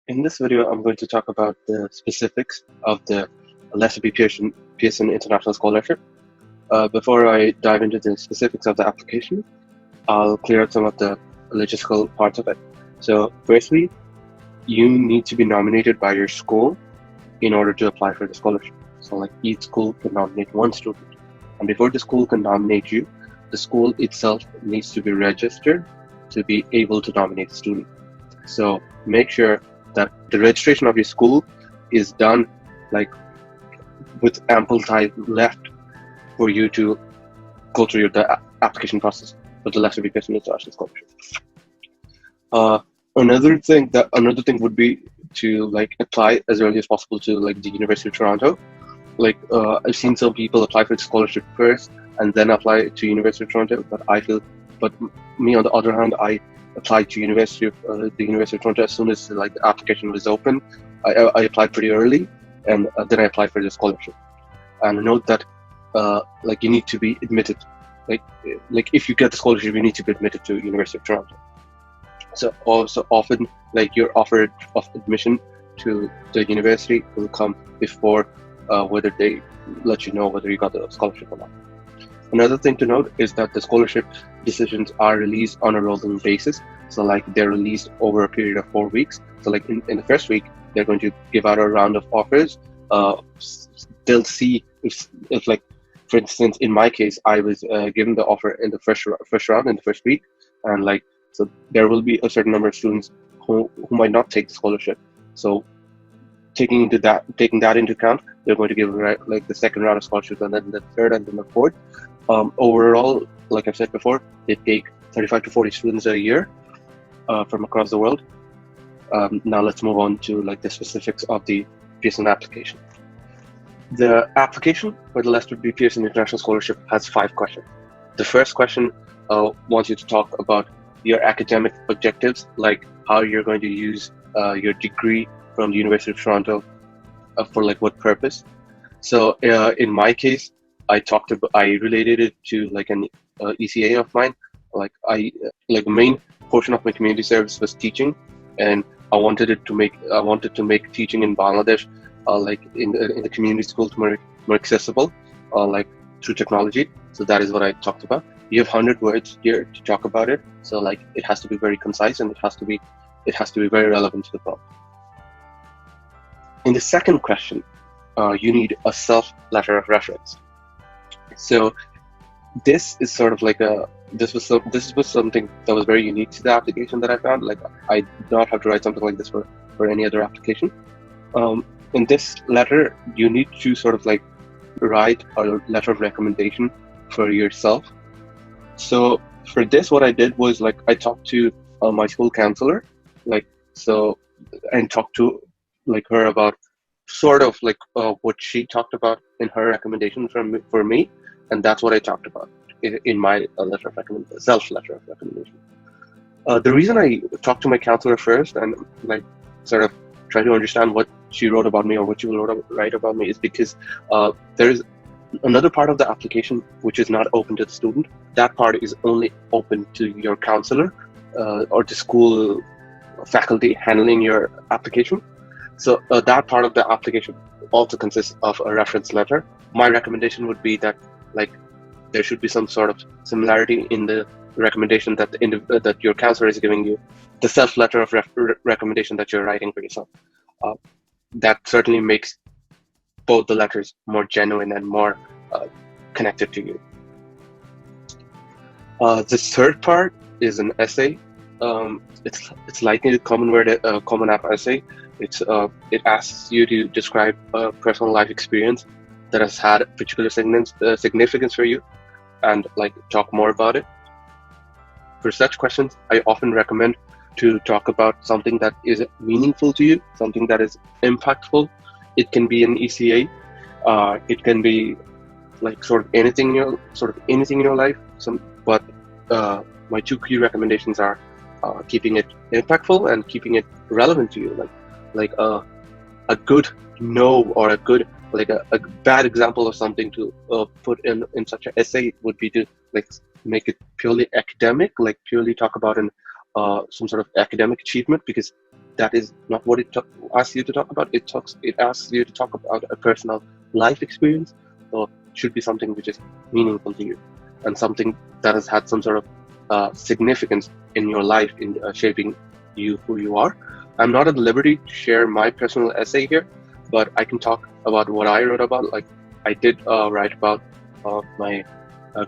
In this video, I'm going to talk about the specifics of the Lester B. Pearson International Scholarship. Before I dive into the specifics of the application, I'll clear up some of the logistical parts of it. So firstly, you need to be nominated by your school in order to apply for the scholarship. So like each school can nominate one student. And before the school can nominate you, the school itself needs to be registered to be able to nominate a student. So make sure that the registration of your school is done like with ample time left for you to go through the application process for the Lester B. Pearson International Scholarship. Another thing would be to like apply as early as possible to like the University of Toronto. I've seen some people apply for the scholarship first and then apply to University of Toronto, but me on the other hand, I applied to the University of Toronto as soon as like the application was open. I applied pretty early, and then I applied for the scholarship. And note that like you need to be admitted. Like if you get the scholarship, you need to be admitted to University of Toronto. So also often like your offer of admission to the university will come before whether they let you know whether you got the scholarship or not. Another thing to note is that the scholarship decisions are released on a rolling basis. So like they're released over a period of 4 weeks. So like in the first week, they're going to give out a round of offers. They'll see if like, for instance, in my case, I was given the offer in the first round in the first week. And like, so there will be a certain number of students who might not take the scholarship. So taking that into account, they're going to give like the second round of scholarships and then the third and then the fourth. Overall, like I've said before, they take 35 to 40 students a year from across the world. Now let's move on to like the specifics of the Pearson application. The application for the Lester B. Pearson International Scholarship has 5 questions. The first question wants you to talk about your academic objectives, like how you're going to use your degree from the University of Toronto for like what purpose. So in my case, I related it to like an ECA of mine. Like the main portion of my community service was teaching, and I wanted to make teaching in Bangladesh like in the community schools more accessible, like through technology. So that is what I talked about. You have 100 words here to talk about it. So like it has to be very concise and it has to be very relevant to the problem. In the second question, you need a self letter of reference. So this is sort of like this was something that was very unique to the application that I found. Like I did not have to write something like this for any other application. In this letter, you need to sort of like write a letter of recommendation for yourself. So for this, what I did was like I talked to my school counselor, and talked to like her about sort of like what she talked about in her recommendation for me, and that's what I talked about in my self letter of recommendation. The reason I talked to my counselor first and like sort of try to understand what she wrote about me or what she will write about me is because there is another part of the application which is not open to the student. That part is only open to your counselor or the school faculty handling your application. So that part of the application also consists of a reference letter. My recommendation would be that like there should be some sort of similarity in the recommendation that that your counselor is giving you, the self letter of recommendation that you're writing for yourself. That certainly makes both the letters more genuine and more connected to you. The third part is an essay. It's like a common app essay. It asks you to describe a personal life experience that has had particular significance for you, and like talk more about it. For such questions, I often recommend to talk about something that is meaningful to you, something that is impactful. It can be an ECA. It can be like sort of anything in your life. But my 2 key recommendations are keeping it impactful and keeping it relevant to you. Like a good no or a bad example of something to put in such an essay would be to like make it purely academic, like purely talk about some sort of academic achievement, because that is not what it asks you to talk about. It asks you to talk about a personal life experience. So it should be something which is meaningful to you and something that has had some sort of significance in your life in shaping you who you are. I'm not at liberty to share my personal essay here, but I can talk about what I wrote about. Like, I did write about my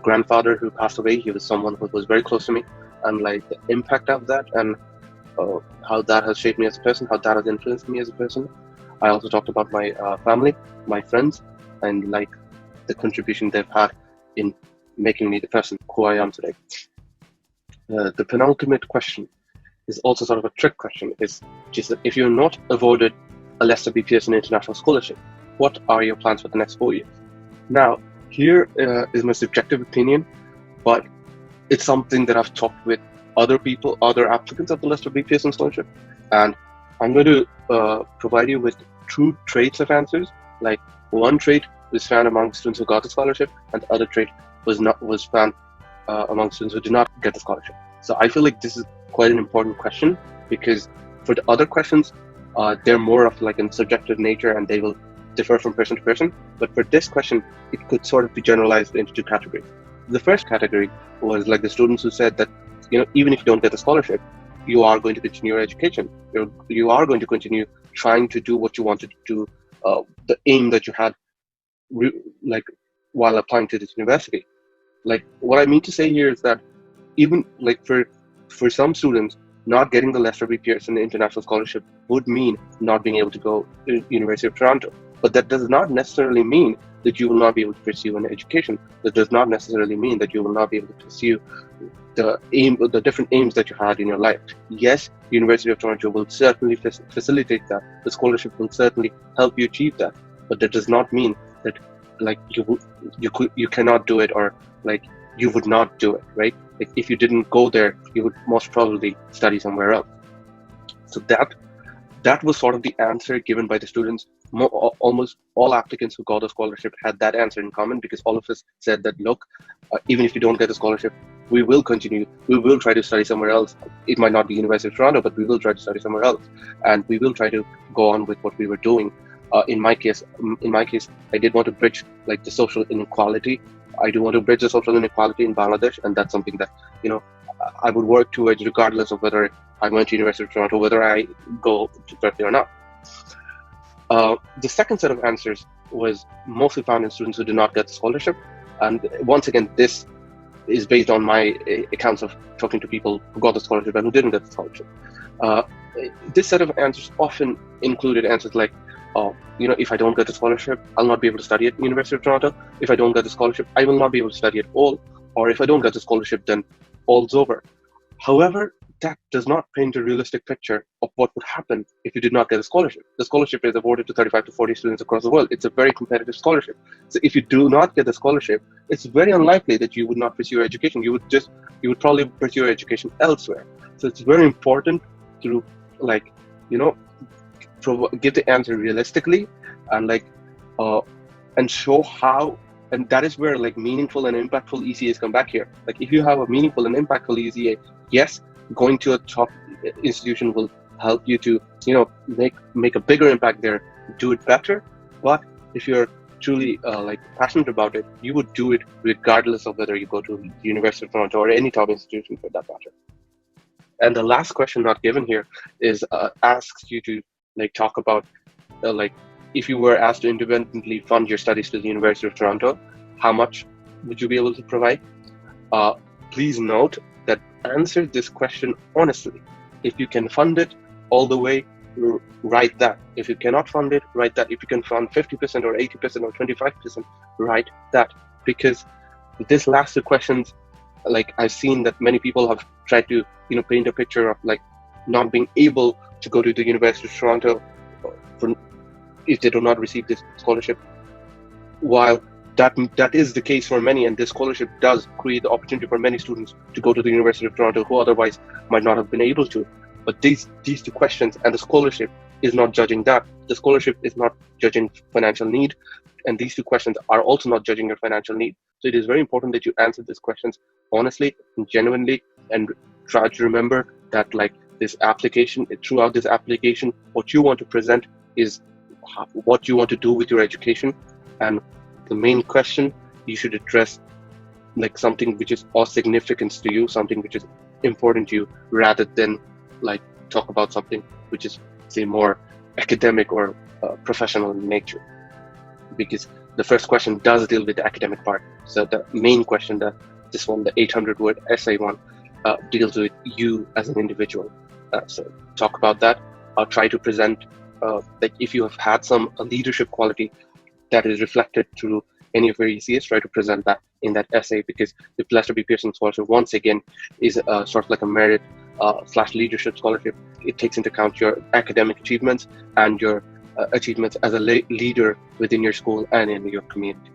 grandfather who passed away. He was someone who was very close to me, and like the impact of that, and how that has shaped me as a person, how that has influenced me as a person. I also talked about my family, my friends, and like the contribution they've had in making me the person who I am today. The penultimate question is also sort of a trick question. Is just that if you're not awarded a Lester B. Pearson International Scholarship, what are your plans for the next 4 years? Now, here is my subjective opinion, but it's something that I've talked with other people, other applicants of the Lester B. Pearson Scholarship, and I'm going to provide you with 2 traits of answers. Like, one trait was found among students who got the scholarship, and the other trait was found among students who did not get the scholarship. So I feel like this is quite an important question, because for the other questions, they're more of like a subjective nature and they will differ from person to person. But for this question, it could sort of be generalized into 2 categories. The first category was like the students who said that, even if you don't get the scholarship, you are going to continue your education. You are going to continue trying to do what you wanted to do, the aim that you had, like while applying to this university. Like, what I mean to say here is that even like for some students, not getting the Lester B. Pearson International Scholarship would mean not being able to go to University of Toronto. But that does not necessarily mean that you will not be able to pursue an education. That does not necessarily mean that you will not be able to pursue the different aims that you had in your life. Yes, University of Toronto will certainly facilitate that. The scholarship will certainly help you achieve that. But that does not mean that like you cannot do it, or like you would not do it, right? Like, if you didn't go there, you would most probably study somewhere else. So that was sort of the answer given by the students. Almost all applicants who got a scholarship had that answer in common, because all of us said that, look, even if you don't get the scholarship, we will continue. We will try to study somewhere else. It might not be University of Toronto, but we will try to study somewhere else, and we will try to go on with what we were doing. In my case, I did want to bridge like the social inequality. I do want to bridge the social inequality in Bangladesh, and that's something that I would work towards, regardless of whether I went to University of Toronto, whether I go to Berkeley or not. The second set of answers was mostly found in students who did not get the scholarship, and once again, this is based on my accounts of talking to people who got the scholarship and who didn't get the scholarship. This set of answers often included answers like, if I don't get the scholarship, I'll not be able to study at University of Toronto. If I don't get the scholarship, I will not be able to study at all. Or if I don't get the scholarship, then all's over. However, that does not paint a realistic picture of what would happen if you did not get a scholarship. The scholarship is awarded to 35 to 40 students across the world. It's a very competitive scholarship. So if you do not get the scholarship, it's very unlikely that you would not pursue your education. You would probably pursue your education elsewhere. So it's very important to give the answer realistically, and show how, and that is where meaningful and impactful ECAs come back here. Like, if you have a meaningful and impactful ECA, yes, going to a top institution will help you to make a bigger impact there, do it better. But if you're truly passionate about it, you would do it regardless of whether you go to the University of Toronto or any top institution for that matter. And the last question not given here is asks you to talk about if you were asked to independently fund your studies to the University of Toronto, how much would you be able to provide? Please note that answer this question honestly. If you can fund it all the way, write that. If you cannot fund it, write that. If you can fund 50% or 80% or 25%, write that. Because this last two questions, I've seen that many people have tried to paint a picture of not being able to go to the University of Toronto if they do not receive this scholarship. While that is the case for many, and this scholarship does create the opportunity for many students to go to the University of Toronto who otherwise might not have been able to. But these two questions, and the scholarship is not judging that. The scholarship is not judging financial need, and these two questions are also not judging your financial need. So it is very important that you answer these questions honestly and genuinely, and try to remember that like this application, throughout this application, what you want to present is what you want to do with your education, and the main question you should address like something which is of significance to you, something which is important to you, rather than like talk about something which is, say, more academic or professional in nature. Because the first question does deal with the academic part. So the main question, the 800-word essay one, deals with you as an individual. So talk about that. I'll try to present, like if you have had some leadership quality that is reflected through any of your ECS, try to present that in that essay, because the Lester B. Pearson Scholarship, once again, is sort of like a merit / leadership scholarship. It takes into account your academic achievements and your achievements as a leader within your school and in your community.